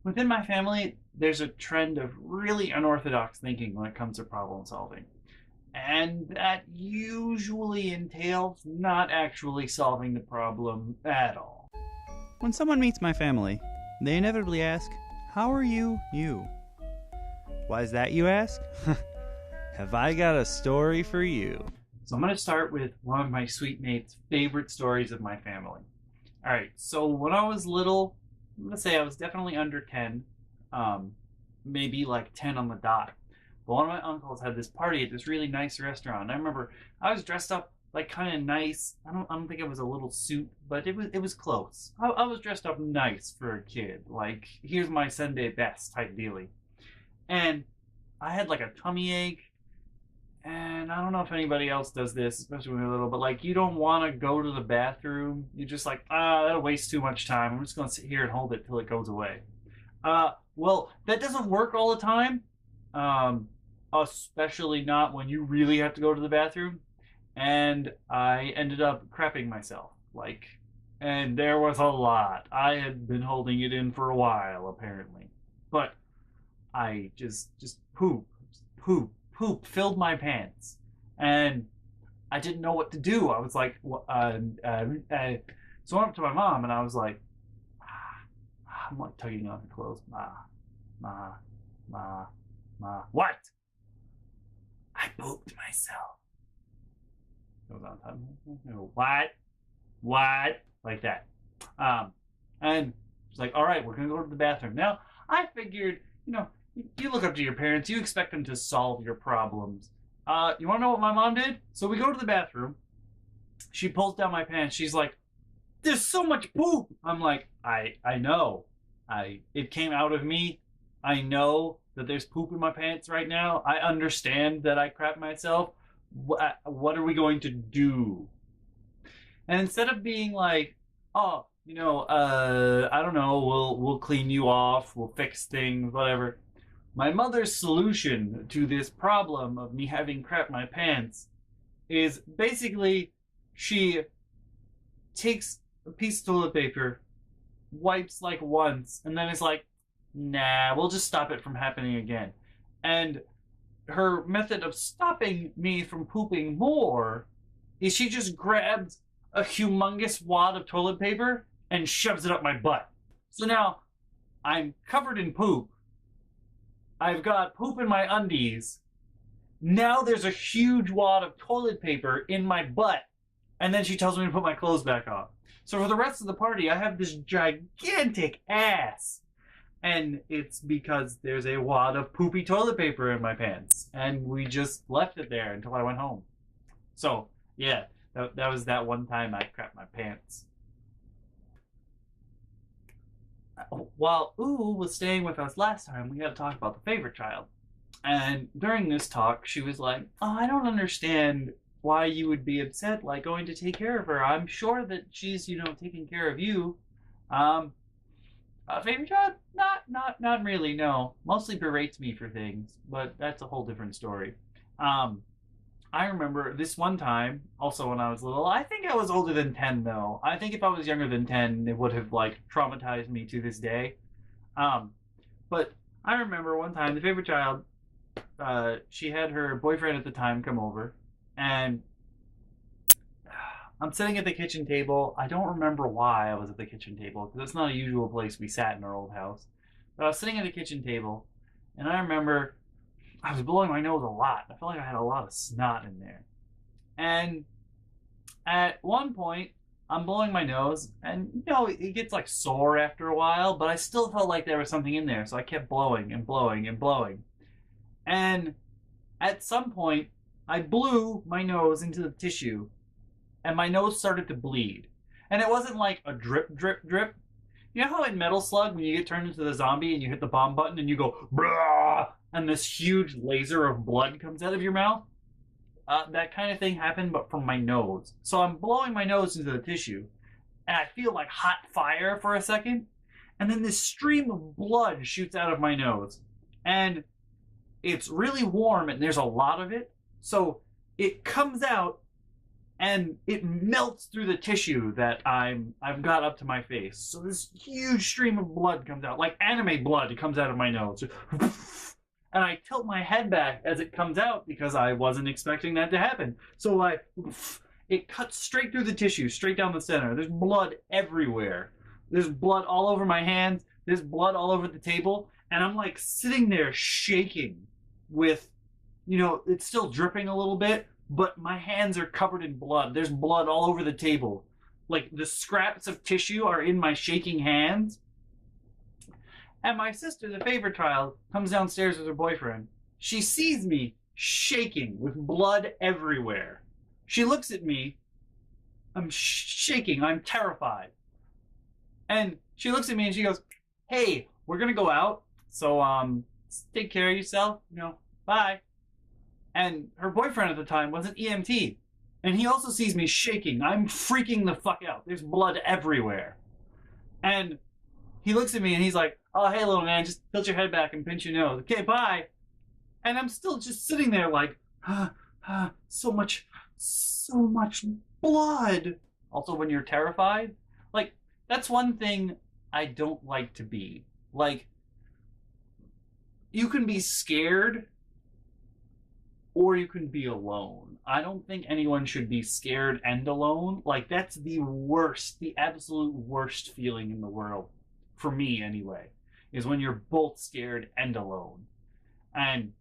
Within my family, there's a trend of really unorthodox thinking when it comes to problem solving. And that usually entails not actually solving the problem at all. When someone meets my family, they inevitably ask, "How are you, you?" Why is that, you ask? Have I got a story for you? So I'm going to start with one of my sweet mate's favorite stories of my family. All right, so when I was little, I'm going to say I was definitely under 10, maybe like 10 on the dot. But one of my uncles had this party at this really nice restaurant. And I remember I was dressed up like kind of nice. I don't think it was a little suit, but it was close. I was dressed up nice for a kid. Like, here's my Sunday best type dealy. And I had like a tummy ache, and I don't know if anybody else does this, especially when you're little, but like you don't want to go to the bathroom. You're just like, that'll waste too much time. I'm just going to sit here and hold it till it goes away. Well, that doesn't work all the time, especially not when you really have to go to the bathroom. And I ended up crapping myself. And there was a lot. I had been holding it in for a while, apparently. But I just poop filled my pants, and I didn't know what to do. I was like, so I went up to my mom and I was like, I'm like tugging on her clothes, ma, ma, what? I pooped myself. Goes on time. What? Like that. And she's like, all right, we're gonna go to the bathroom. Now, I figured, you look up to your parents, you expect them to solve your problems. You want to know what my mom did? So we go to the bathroom. She pulls down my pants. She's like, "There's so much poop." I'm like, I know. It came out of me. I know that there's poop in my pants right now. I understand that I crap myself. What are we going to do? And instead of being like, oh, I don't know, we'll clean you off, we'll fix things, whatever. My mother's solution to this problem of me having crap my pants is basically she takes a piece of toilet paper, wipes like once, and then is like, nah, we'll just stop it from happening again. And her method of stopping me from pooping more is she just grabs a humongous wad of toilet paper and shoves it up my butt. So now I'm covered in poop. I've got poop in my undies. Now there's a huge wad of toilet paper in my butt. And then she tells me to put my clothes back on. So for the rest of the party, I have this gigantic ass. And it's because there's a wad of poopy toilet paper in my pants. And we just left it there until I went home. So, yeah, that was that one time I crapped my pants. While Ooh was staying with us last time, we had to talk about the favorite child. And during this talk, she was like, oh, I don't understand why you would be upset, like going to take care of her. I'm sure that she's, taking care of you. Favorite child? Not really, no. Mostly berates me for things, but that's a whole different story. I remember this one time, also when I was little. I think I was older than 10, though. I think if I was younger than 10, it would have, traumatized me to this day. But I remember one time, the favorite child, she had her boyfriend at the time come over, and I'm sitting at the kitchen table. I don't remember why I was at the kitchen table, because it's not a usual place we sat in our old house. But I was sitting at the kitchen table, and I remember I was blowing my nose a lot. I felt like I had a lot of snot in there. And at one point, I'm blowing my nose, and it gets sore after a while, but I still felt like there was something in there, so I kept blowing and blowing and blowing. And at some point, I blew my nose into the tissue, and my nose started to bleed. And it wasn't like a drip, drip, drip. You know how in Metal Slug, when you get turned into the zombie and you hit the bomb button and you go, brah, and this huge laser of blood comes out of your mouth? That kind of thing happened, but from my nose. So I'm blowing my nose into the tissue, and I feel like hot fire for a second, and then this stream of blood shoots out of my nose. And it's really warm, and there's a lot of it, so it comes out and it melts through the tissue that I've got up to my face. So this huge stream of blood comes out, like anime blood. It comes out of my nose, and I tilt my head back as it comes out because I wasn't expecting that to happen. So it cuts straight through the tissue, straight down the center. There's blood everywhere. There's blood all over my hands. There's blood all over the table, and I'm like sitting there shaking with, it's still dripping a little bit, but my hands are covered in blood. There's blood all over the table. Like the scraps of tissue are in my shaking hands. And my sister, the favorite child, comes downstairs with her boyfriend. She sees me shaking with blood everywhere. She looks at me. I'm shaking. I'm terrified. And she looks at me and she goes, "Hey, we're going to go out. So, take care of yourself. Bye." And her boyfriend at the time was an EMT. And he also sees me shaking. I'm freaking the fuck out. There's blood everywhere. And he looks at me and he's like, "Oh, hey, little man, just tilt your head back and pinch your nose. Okay, bye." And I'm still just sitting there like, so much blood. Also, when you're terrified, like, that's one thing I don't like to be. Like, you can be scared or you can be alone. I don't think anyone should be scared and alone. Like, that's the worst, the absolute worst feeling in the world. For me, anyway, is when you're both scared and alone. And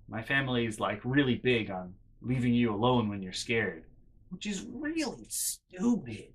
my family is, like, really big on leaving you alone when you're scared, which is really stupid.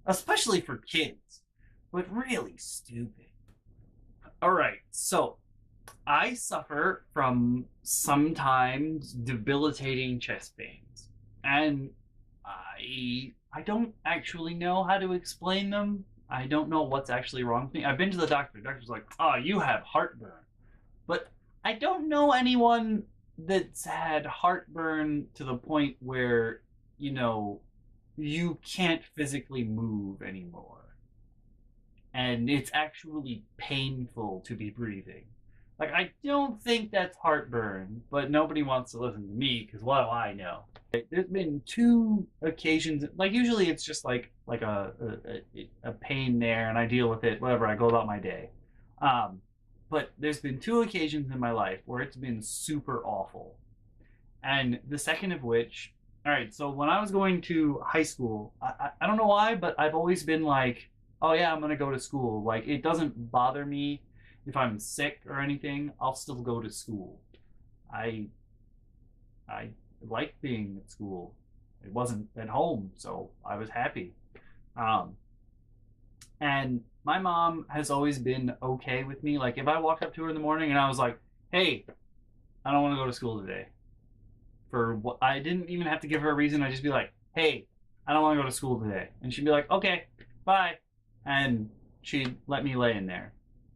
Especially for kids, but really stupid. Alright, so I suffer from sometimes debilitating chest pains, and I don't actually know how to explain them. I don't know what's actually wrong with me. I've been to the doctor. The doctor's like, "Oh, you have heartburn." But I don't know anyone that's had heartburn to the point where, you can't physically move anymore. And it's actually painful to be breathing. Like, I don't think that's heartburn, but nobody wants to listen to me because what do I know? There's been 2 occasions, like usually it's just like a pain there and I deal with it, whatever, I go about my day. But there's been 2 occasions in my life where it's been super awful. And the second of which, all right, so when I was going to high school, I don't know why, but I've always been like, oh yeah, I'm going to go to school. Like, it doesn't bother me if I'm sick or anything. I'll still go to school. I liked being at school. It wasn't at home, so I was happy. And my mom has always been okay with me. Like, if I walked up to her in the morning and I was like, "Hey, I don't want to go to school today." For what, I didn't even have to give her a reason. I'd just be like, "Hey, I don't want to go to school today." And she'd be like, "Okay, bye." And she'd let me lay in there.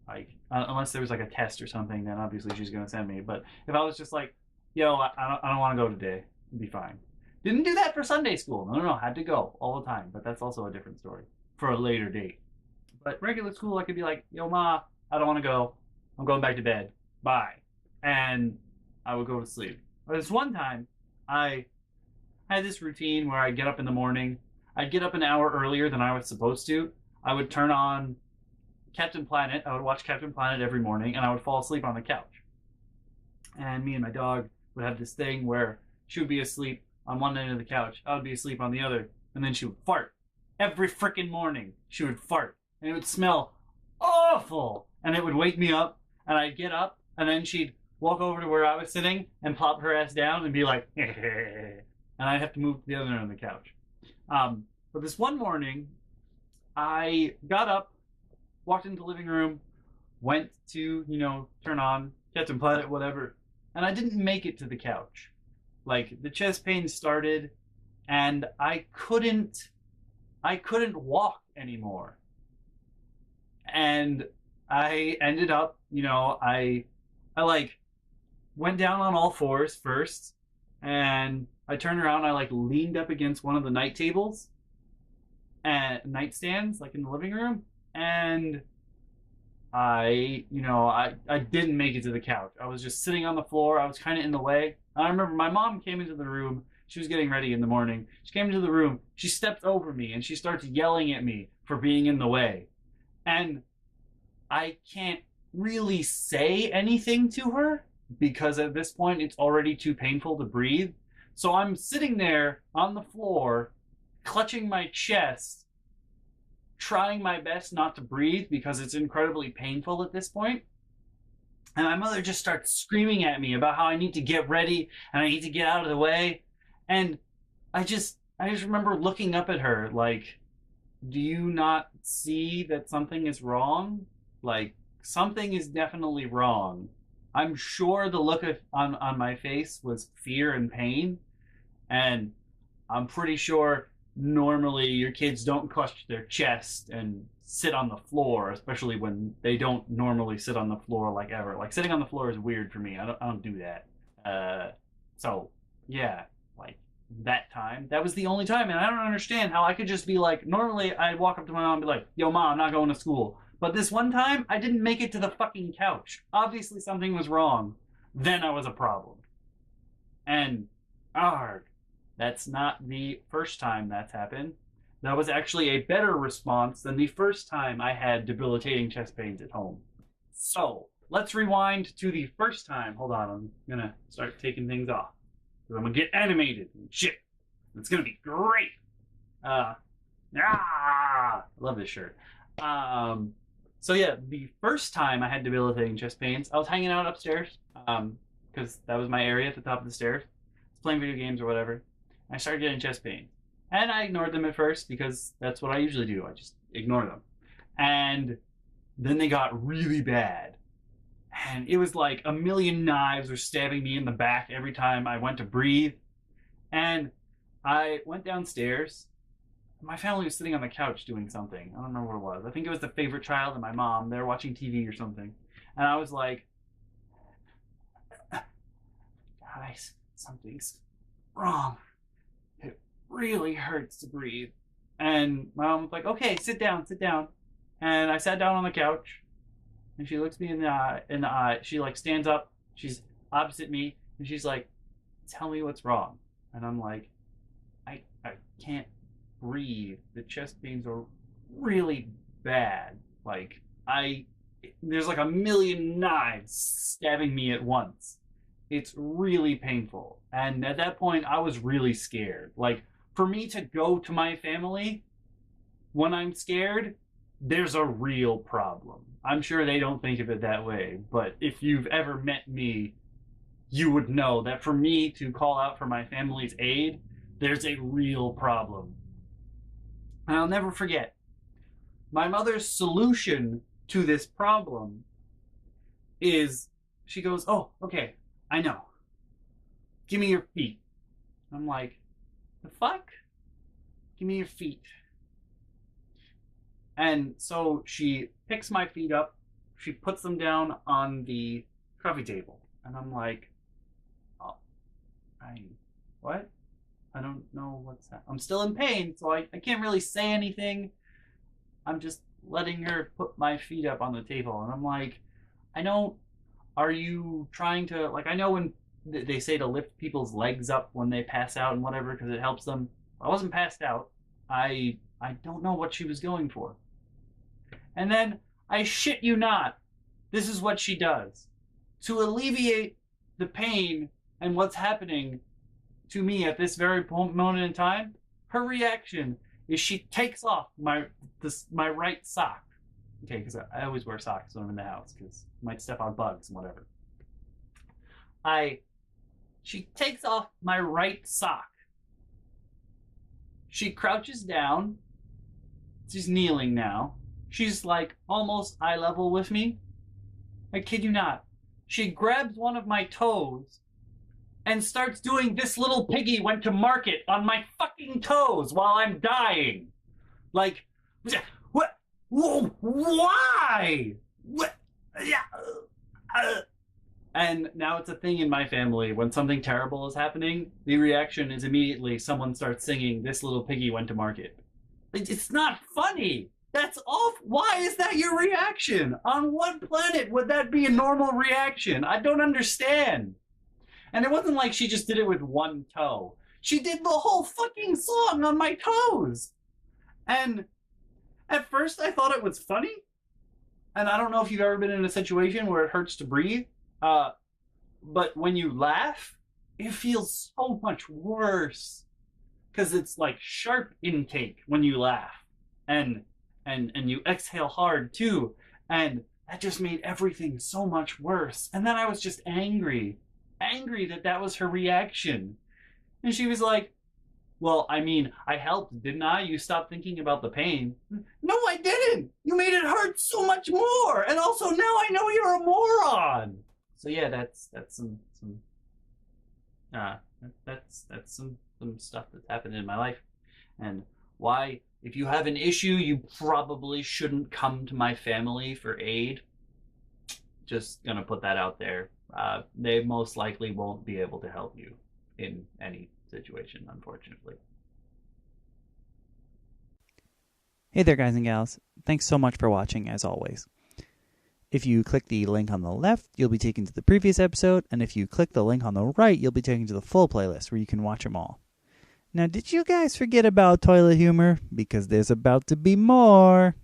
Like, unless there was like a test or something, then obviously she's going to send me. But if I was just like, "Yo, I don't want to go today," it'd be fine. Didn't do that for Sunday school. No, had to go all the time. But that's also a different story for a later date. But regular school, I could be like, "Yo, Ma, I don't want to go. I'm going back to bed. Bye." And I would go to sleep. But this one time, I had this routine where I'd get up in the morning. I'd get up an hour earlier than I was supposed to. I would turn on Captain Planet. I would watch Captain Planet every morning, and I would fall asleep on the couch. And me and my dog would have this thing where she would be asleep on one end of the couch. I would be asleep on the other. And then she would fart. Every freaking morning, she would fart. And it would smell awful. And it would wake me up. And I'd get up. And then she'd walk over to where I was sitting and plop her ass down and be like, and I'd have to move to the other end of the couch. But this one morning, I got up, walked into the living room, went to, turn on Captain Planet, whatever. And I didn't make it to the couch. Like, the chest pain started and I couldn't walk anymore. And I ended up, I like went down on all fours first, and I turned around, I like leaned up against one of the night tables and nightstands, like in the living room, and I didn't make it to the couch. I was just sitting on the floor. I was kind of in the way. I remember my mom came into the room. She was getting ready in the morning. She came into the room. She steps over me and she starts yelling at me for being in the way. And I can't really say anything to her because at this point it's already too painful to breathe. So I'm sitting there on the floor, clutching my chest, trying my best not to breathe because it's incredibly painful at this point. And my mother just starts screaming at me about how I need to get ready and I need to get out of the way. And I just remember looking up at her like, do you not see that something is wrong? Like, something is definitely wrong. I'm sure the look on my face was fear and pain. And I'm pretty sure normally your kids don't clutch their chest and sit on the floor, especially when they don't normally sit on the floor like ever. Like, sitting on the floor is weird for me. I don't do that. So yeah, like that was the only time, and I don't understand how I could just be like, normally I'd walk up to my mom and be like, yo mom, I'm not going to school. But this one time I didn't make it to the fucking couch. Obviously something was wrong. Then I was a problem. And arg, that's not the first time that's happened. That was actually a better response than the first time I had debilitating chest pains at home. So let's rewind to the first time. Hold on, I'm gonna start taking things off. I'm gonna get animated and shit. It's gonna be great. I love this shirt. So yeah, the first time I had debilitating chest pains, I was hanging out upstairs, because that was my area at the top of the stairs. I was playing video games or whatever. And I started getting chest pains. And I ignored them at first because that's what I usually do. I just ignore them. And then they got really bad. And it was like a million knives were stabbing me in the back every time I went to breathe. And I went downstairs. My family was sitting on the couch doing something. I don't remember what it was. I think it was the favorite child and my mom. They were watching TV or something. And I was like, guys, something's wrong. It really hurts to breathe. And my mom was like, okay, sit down, sit down. And I sat down on the couch. And she looks me in the eye. She like stands up. She's opposite me. And she's like, tell me what's wrong. And I'm like, I can't breathe. The chest pains are really bad. Like, there's like a million knives stabbing me at once. It's really painful. And at that point, I was really scared. Like, for me to go to my family when I'm scared, there's a real problem. I'm sure they don't think of it that way, but if you've ever met me, you would know that for me to call out for my family's aid, there's a real problem. And I'll never forget, my mother's solution to this problem is, she goes, oh, okay, I know. Give me your feet. I'm like, the fuck? Give me your feet. And so she picks my feet up, she puts them down on the coffee table. And I'm like, oh, what? I don't know what's that. I'm still in pain, so I can't really say anything. I'm just letting her put my feet up on the table. And I'm like, are you trying to, like, I know when they say to lift people's legs up when they pass out and whatever, because it helps them. I wasn't passed out. I don't know what she was going for. And then, I shit you not, this is what she does. To alleviate the pain and what's happening to me at this very moment in time, her reaction is she takes off my right sock. Okay, because I always wear socks when I'm in the house, because I might step on bugs and whatever. She takes off my right sock. She crouches down. She's kneeling now. She's like almost eye level with me. I kid you not. She grabs one of my toes and starts doing this little piggy went to market on my fucking toes while I'm dying. Like, what? Whoa, why? What? Yeah. And now it's a thing in my family. When something terrible is happening, the reaction is immediately someone starts singing, this little piggy went to market. It's not funny. That's off. Why is that your reaction? On what planet would that be a normal reaction? I don't understand. And it wasn't like she just did it with one toe. She did the whole fucking song on my toes. And at first I thought it was funny. And I don't know if you've ever been in a situation where it hurts to breathe. But when you laugh, it feels so much worse. Because it's like sharp intake when you laugh. And you exhale hard too. And that just made everything so much worse. And then I was just angry. Angry that that was her reaction. And she was like, well, I mean, I helped, didn't I? You stopped thinking about the pain. No, I didn't. You made it hurt so much more. And also now I know you're a moron. So yeah, that's some that's some stuff that's happened in my life. And why, if you have an issue, you probably shouldn't come to my family for aid. Just gonna put that out there. They most likely won't be able to help you in any situation, unfortunately. Hey there, guys and gals. Thanks so much for watching, as always. If you click the link on the left, you'll be taken to the previous episode, and if you click the link on the right, you'll be taken to the full playlist where you can watch them all. Now, did you guys forget about toilet humor? Because there's about to be more.